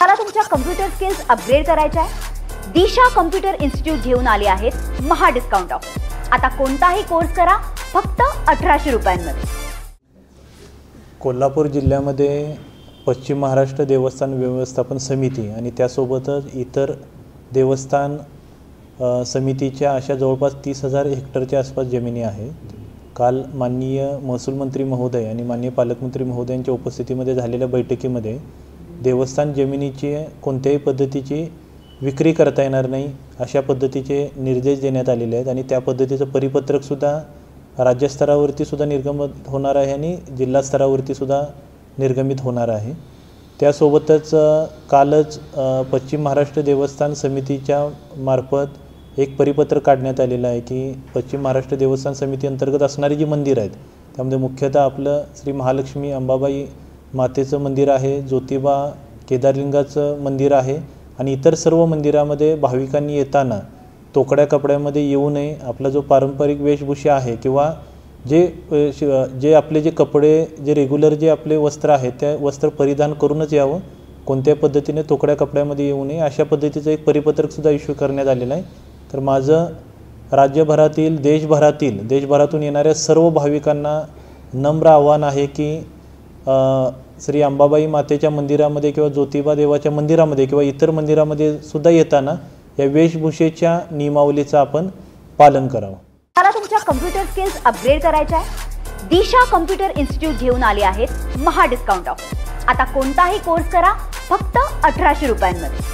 मला तुमच्या computer skills upgrade करायच्या आहे? दिशा कम्प्युटर इन्स्टिट्यूट घेऊन आले आहेत महा डिस्काउंट ऑफर। आता कोणताही कोर्स करा फक्त 1800 रुपयांमध्ये। कोल्हापूर जिल्ह्यामध्ये पश्चिम महाराष्ट्र देवस्थान व्यवस्थापन समिती आणि त्यासोबतच इतर देवस्थान समितीच्या अशा जवळपास 30,000 हेक्टरच्या आसपास जमिनी आहेत। काल माननीय महसूल मंत्री महोदय आणि माननीय पालकमंत्री महोदयांच्या उपस्थितीमध्ये झालेल्या बैठकीमध्ये देवस्थान जमिनीची कोणत्याही पद्धतीची विक्री करता येणार नाही अशा पद्धतीचे निर्देश देण्यात आलेले आहेत आणि त्या पद्धतीचं परिपत्रकसुद्धा राज्यस्तरावरती सुद्धा निर्गमित होणार आहे आणि जिल्हा स्तरावरती सुद्धा निर्गमित होणार आहे। त्यासोबतच कालच पश्चिम महाराष्ट्र देवस्थान समितीच्या मार्फत एक परिपत्रक काढण्यात आलेलं आहे की पश्चिम महाराष्ट्र देवस्थान समिती अंतर्गत असणारी जी मंदिर आहेत त्यामध्ये मुख्यतः आपलं श्री महालक्ष्मी अंबाबाई मातेचं मंदिर आहे, ज्योतिबा केदारलिंगाचं मंदिर आहे आणि इतर सर्व मंदिरामध्ये भाविकांनी येताना तोकड्या कपड्यामध्ये येऊ नये। आपला जो पारंपरिक वेशभूषा आहे किंवा जे आपले जे कपडे जे रेग्युलर जे आपले वस्त्र आहेत त्या वस्त्र परिधान करूनच यावं, कोणत्या पद्धतीने तोकड्या कपड्यामध्ये येऊ नये अशा पद्धतीचं एक परिपत्रकसुद्धा इश्यू करण्यात आलेलं आहे। तर माझं राज्यभरातील देशभरातून येणाऱ्या सर्व भाविकांना नम्र आव्हान आहे की श्री अंबाबाई मातेच्या मंदिरामध्ये किंवा ज्योतिबा देवाच्या मंदिरामध्ये किंवा इतर मंदिरामध्ये सुद्धा येताना या वेशभूषेच्या नियमावलीचं आपण पालन करावं। मला तुमच्या कम्प्युटर स्किल्स अपग्रेड करायच्या आहे? दिशा कम्प्युटर इन्स्टिट्यूट घेऊन आले आहेत महा डिस्काउंट ऑफर। आता कोणताही कोर्स करा फक्त 1800 रुपयांमध्ये।